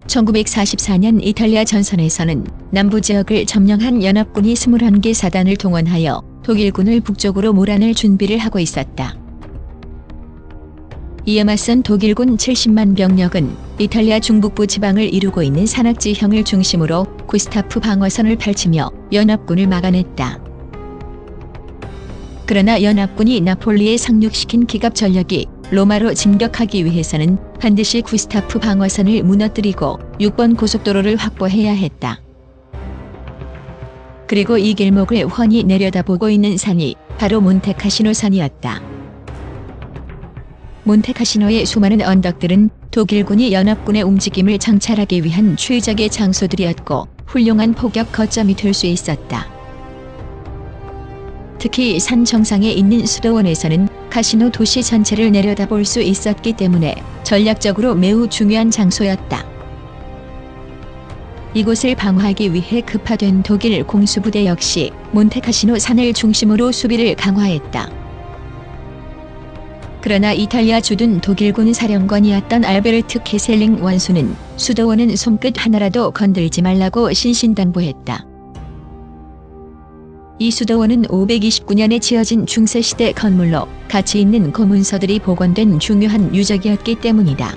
1944년 이탈리아 전선에서는 남부 지역을 점령한 연합군이 21개 사단을 동원하여 독일군을 북쪽으로 몰아낼 준비를 하고 있었다. 이에 맞선 독일군 70만 병력은 이탈리아 중북부 지방을 이루고 있는 산악지형을 중심으로 구스타프 방어선을 펼치며 연합군을 막아냈다. 그러나 연합군이 나폴리에 상륙시킨 기갑 전력이 로마로 진격하기 위해서는 반드시 구스타프 방어선을 무너뜨리고 6번 고속도로를 확보해야 했다. 그리고 이 길목을 훤히 내려다보고 있는 산이 바로 몬테카시노 산이었다. 몬테카시노의 수많은 언덕들은 독일군이 연합군의 움직임을 정찰하기 위한 최적의 장소들이었고 훌륭한 포격 거점이 될 수 있었다. 특히 산 정상에 있는 수도원에서는 카시노 도시 전체를 내려다볼 수 있었기 때문에 전략적으로 매우 중요한 장소였다. 이곳을 방어하기 위해 급파된 독일 공수부대 역시 몬테카시노 산을 중심으로 수비를 강화했다. 그러나 이탈리아 주둔 독일군 사령관이었던 알베르트 케셀링 원수는 수도원은 손끝 하나라도 건들지 말라고 신신당부했다. 이 수도원은 529년에 지어진 중세시대 건물로 가치 있는 고문서들이 복원된 중요한 유적이었기 때문이다.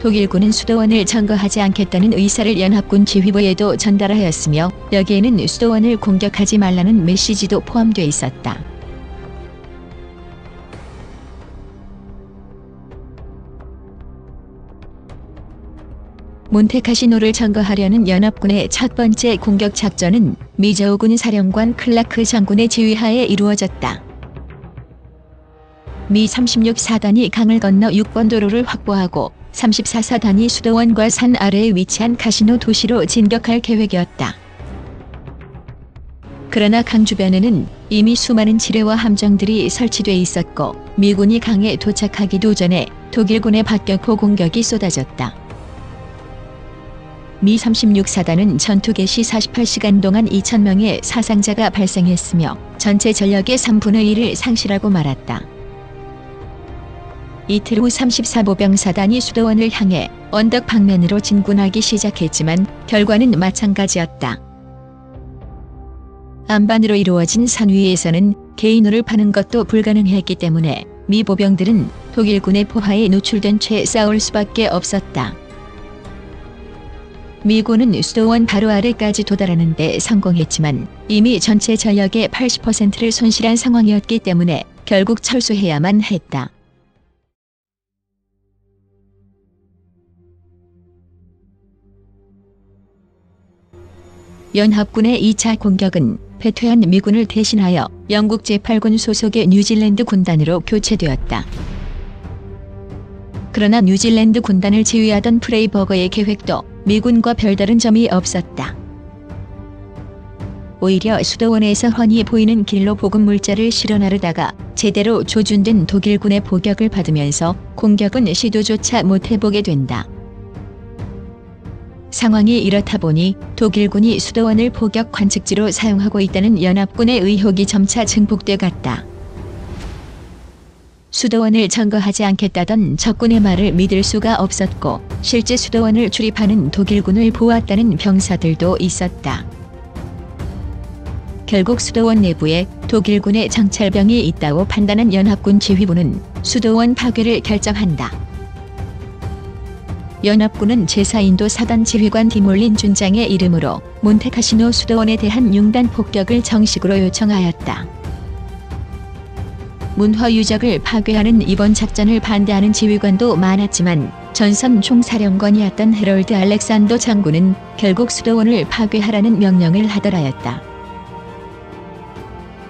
독일군은 수도원을 점거하지 않겠다는 의사를 연합군 지휘부에도 전달하였으며 여기에는 수도원을 공격하지 말라는 메시지도 포함되어 있었다. 몬테카시노를 점거하려는 연합군의 첫 번째 공격 작전은 미저우군 사령관 클라크 장군의 지휘하에 이루어졌다. 미 36사단이 강을 건너 6번 도로를 확보하고 34사단이 수도원과 산 아래에 위치한 카시노 도시로 진격할 계획이었다. 그러나 강 주변에는 이미 수많은 지뢰와 함정들이 설치돼 있었고 미군이 강에 도착하기도 전에 독일군의 박격포 공격이 쏟아졌다. 미 36사단은 전투 개시 48시간 동안 2,000명의 사상자가 발생했으며 전체 전력의 3분의 1을 상실하고 말았다. 이틀 후 34보병사단이 수도원을 향해 언덕 방면으로 진군하기 시작했지만 결과는 마찬가지였다. 안반으로 이루어진 산 위에서는 개인호를 파는 것도 불가능했기 때문에 미 보병들은 독일군의 포화에 노출된 채 싸울 수밖에 없었다. 미군은 수도원 바로 아래까지 도달하는 데 성공했지만 이미 전체 전력의 80%를 손실한 상황이었기 때문에 결국 철수해야만 했다. 연합군의 2차 공격은 패퇴한 미군을 대신하여 영국 제8군 소속의 뉴질랜드 군단으로 교체되었다. 그러나 뉴질랜드 군단을 지휘하던 프레이버거의 계획도 미군과 별다른 점이 없었다. 오히려 수도원에서 훤히 보이는 길로 보급 물자를 실어 나르다가 제대로 조준된 독일군의 포격을 받으면서 공격은 시도조차 못해보게 된다. 상황이 이렇다 보니 독일군이 수도원을 포격 관측지로 사용하고 있다는 연합군의 의혹이 점차 증폭돼 갔다. 수도원을 점거하지 않겠다던 적군의 말을 믿을 수가 없었고 실제 수도원을 출입하는 독일군을 보았다는 병사들도 있었다. 결국 수도원 내부에 독일군의 정찰병이 있다고 판단한 연합군 지휘부는 수도원 파괴를 결정한다. 연합군은 제4인도 사단 지휘관 디몰린 준장의 이름으로 몬테카시노 수도원에 대한 융단 폭격을 정식으로 요청하였다. 문화 유적을 파괴하는 이번 작전을 반대하는 지휘관도 많았지만 전선 총사령관이었던 헤럴드 알렉산더 장군은 결국 수도원을 파괴하라는 명령을 하더라였다.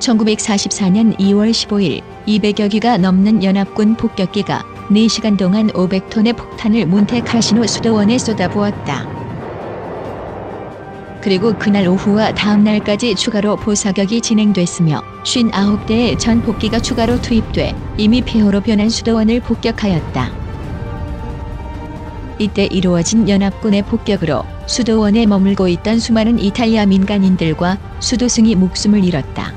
1944년 2월 15일 200여 기가 넘는 연합군 폭격기가 4시간 동안 500톤의 폭탄을 몬테카시노 수도원에 쏟아부었다. 그리고 그날 오후와 다음 날까지 추가로 포사격이 진행됐으며 59대의 전폭기가 추가로 투입돼 이미 폐허로 변한 수도원을 폭격하였다. 이때 이루어진 연합군의 폭격으로 수도원에 머물고 있던 수많은 이탈리아 민간인들과 수도승이 목숨을 잃었다.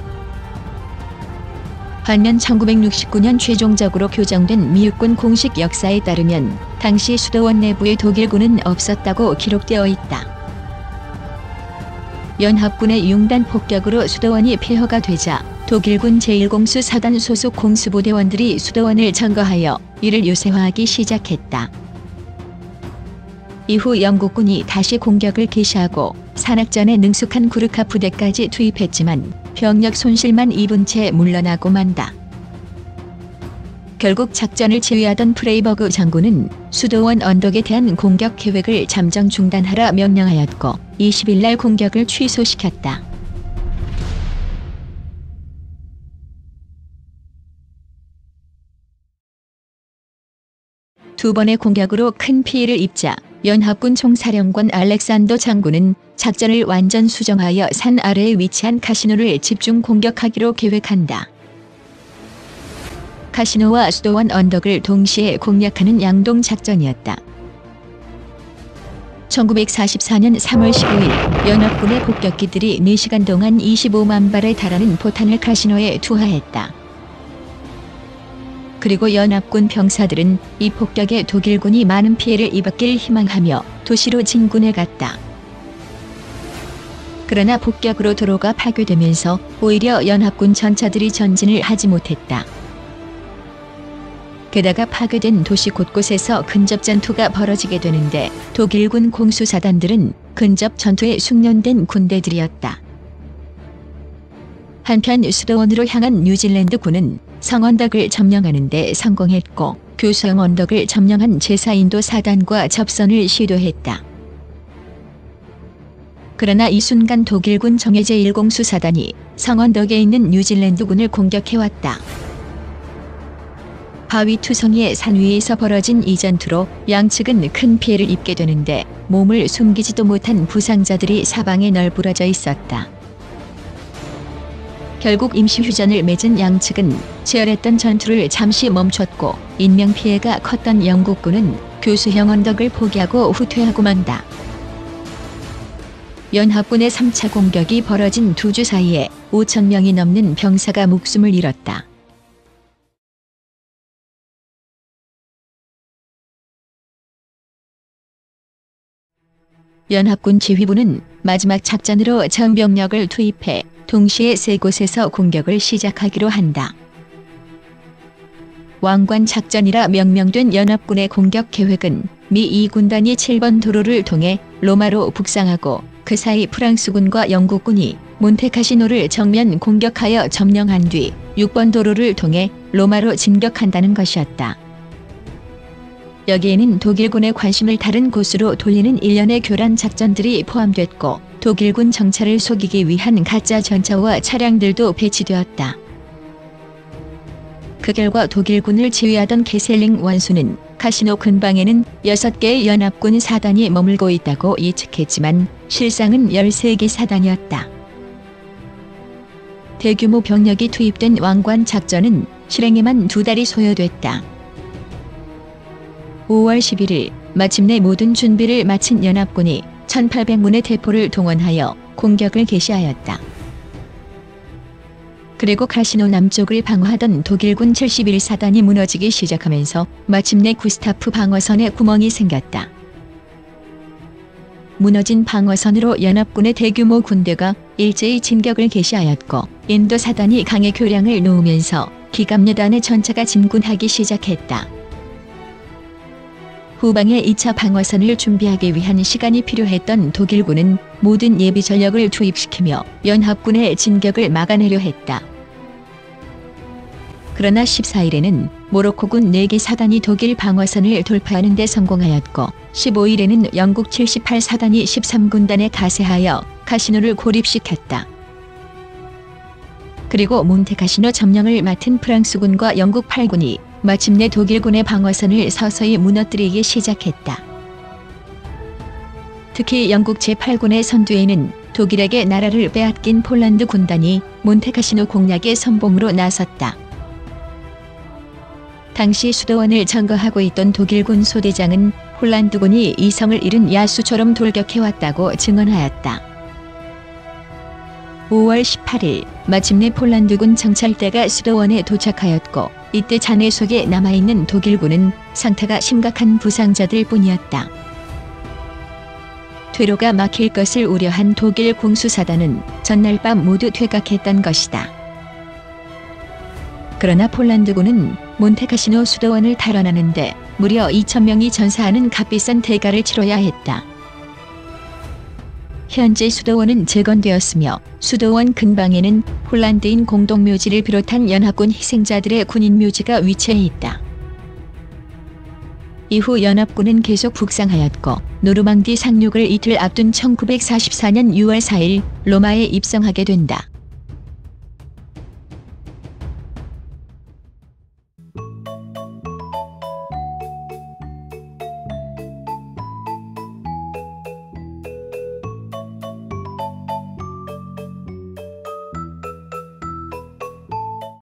반면 1969년 최종적으로 교정된 미육군 공식 역사에 따르면 당시 수도원 내부에 독일군은 없었다고 기록되어 있다. 연합군의 융단 폭격으로 수도원이 폐허가 되자 독일군 제1공수 사단 소속 공수부대원들이 수도원을 점거하여 이를 요새화하기 시작했다. 이후 영국군이 다시 공격을 개시하고 산악전에 능숙한 구르카 부대까지 투입했지만 병력 손실만 입은 채 물러나고 만다. 결국 작전을 지휘하던 프레이버그 장군은 수도원 언덕에 대한 공격 계획을 잠정 중단하라 명령하였고 20일 날 공격을 취소시켰다. 두 번의 공격으로 큰 피해를 입자 연합군 총사령관 알렉산더 장군은 작전을 완전 수정하여 산 아래에 위치한 카시노를 집중 공격하기로 계획한다. 카시노와 수도원 언덕을 동시에 공략하는 양동 작전이었다. 1944년 3월 15일 연합군의 폭격기들이 4시간 동안 25만 발에 달하는 포탄을 카시노에 투하했다. 그리고 연합군 병사들은 이 폭격에 독일군이 많은 피해를 입었길 희망하며 도시로 진군해 갔다. 그러나 폭격으로 도로가 파괴되면서 오히려 연합군 전차들이 전진을 하지 못했다. 게다가 파괴된 도시 곳곳에서 근접 전투가 벌어지게 되는데 독일군 공수사단들은 근접 전투에 숙련된 군대들이었다. 한편 수도원으로 향한 뉴질랜드군은 성언덕을 점령하는 데 성공했고 교수형 언덕을 점령한 제4인도 사단과 접선을 시도했다. 그러나 이 순간 독일군 정예제 1공수사단이 성언덕에 있는 뉴질랜드군을 공격해왔다. 바위 투성이의 산 위에서 벌어진 이 전투로 양측은 큰 피해를 입게 되는데 몸을 숨기지도 못한 부상자들이 사방에 널브러져 있었다. 결국 임시휴전을 맺은 양측은 치열했던 전투를 잠시 멈췄고 인명피해가 컸던 영국군은 교수형 언덕을 포기하고 후퇴하고 만다. 연합군의 3차 공격이 벌어진 2주 사이에 5,000명이 넘는 병사가 목숨을 잃었다. 연합군 지휘부는 마지막 작전으로 전병력을 투입해 동시에 3곳에서 공격을 시작하기로 한다. 왕관 작전이라 명명된 연합군의 공격 계획은 미 2군단이 7번 도로를 통해 로마로 북상하고 그 사이 프랑스군과 영국군이 몬테카시노를 정면 공격하여 점령한 뒤 6번 도로를 통해 로마로 진격한다는 것이었다. 여기에는 독일군의 관심을 다른 곳으로 돌리는 일련의 교란 작전들이 포함됐고 독일군 정찰을 속이기 위한 가짜 전차와 차량들도 배치되었다. 그 결과 독일군을 지휘하던 게셀링 원수는 카시노 근방에는 6개의 연합군 사단이 머물고 있다고 예측했지만 실상은 13개 사단이었다. 대규모 병력이 투입된 왕관 작전은 실행에만 2달이 소요됐다. 5월 11일 마침내 모든 준비를 마친 연합군이 1800문의 대포를 동원하여 공격을 개시하였다. 그리고 카시노 남쪽을 방어하던 독일군 71사단이 무너지기 시작하면서 마침내 구스타프 방어선에 구멍이 생겼다. 무너진 방어선으로 연합군의 대규모 군대가 일제히 진격을 개시하였고 인도사단이 강의 교량을 놓으면서 기갑여단의 전차가 진군하기 시작했다. 후방의 2차 방어선을 준비하기 위한 시간이 필요했던 독일군은 모든 예비 전력을 투입시키며 연합군의 진격을 막아내려 했다. 그러나 14일에는 모로코군 4개 사단이 독일 방어선을 돌파하는 데 성공하였고 15일에는 영국 78사단이 13군단에 가세하여 카시노를 고립시켰다. 그리고 몬테카시노 점령을 맡은 프랑스군과 영국 8군이 마침내 독일군의 방어선을 서서히 무너뜨리기 시작했다. 특히 영국 제8군의 선두에는 독일에게 나라를 빼앗긴 폴란드 군단이 몬테카시노 공략의 선봉으로 나섰다. 당시 수도원을 점거하고 있던 독일군 소대장은 폴란드군이 이성을 잃은 야수처럼 돌격해왔다고 증언하였다. 5월 18일 마침내 폴란드군 정찰대가 수도원에 도착하였고 이때 잔해 속에 남아있는 독일군은 상태가 심각한 부상자들 뿐이었다. 퇴로가 막힐 것을 우려한 독일 공수사단은 전날 밤 모두 퇴각했던 것이다. 그러나 폴란드군은 몬테카시노 수도원을 탈환하는데 무려 2,000명이 전사하는 값비싼 대가를 치러야 했다. 현재 수도원은 재건되었으며 수도원 근방에는 폴란드인 공동묘지를 비롯한 연합군 희생자들의 군인묘지가 위치해 있다. 이후 연합군은 계속 북상하였고 노르망디 상륙을 이틀 앞둔 1944년 6월 4일 로마에 입성하게 된다.